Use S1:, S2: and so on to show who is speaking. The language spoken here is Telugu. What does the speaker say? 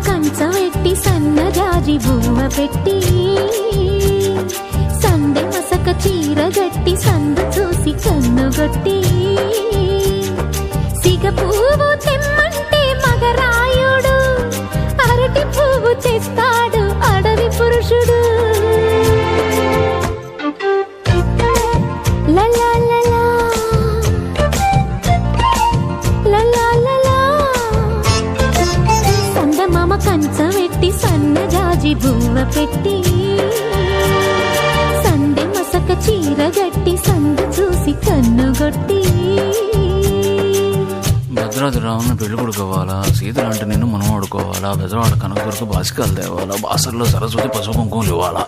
S1: కంచవెట్టి సన్నజాజి బువ్వ పెట్టి సందె మసక చీర గట్టి సందు చూసి కన్నుగొట్టి సిగ పువ్వు తెమ్మంటే మగరాయుడు అరటి పువ్వు తెస్తాడు అడవి పురుషుడు. లలా లలా లలా లలా సందమామ కంచవెట్టి సన్నజాజి బువ్వ పెట్టి సందె మసక చీర గట్టి సందు చూసి కన్నుగొట్టి.
S2: భద్రాద్రి రావుని పెళ్లి కొడుకోవాలా, సీతలంటే నేను మనం ఆడుకోవాలా, బెజవాడ కనకదుర్గ బాసికాలు తేవాలా, బాసర్లో సరస్వతి పసుపు కుంకుమలు ఇవ్వాలా.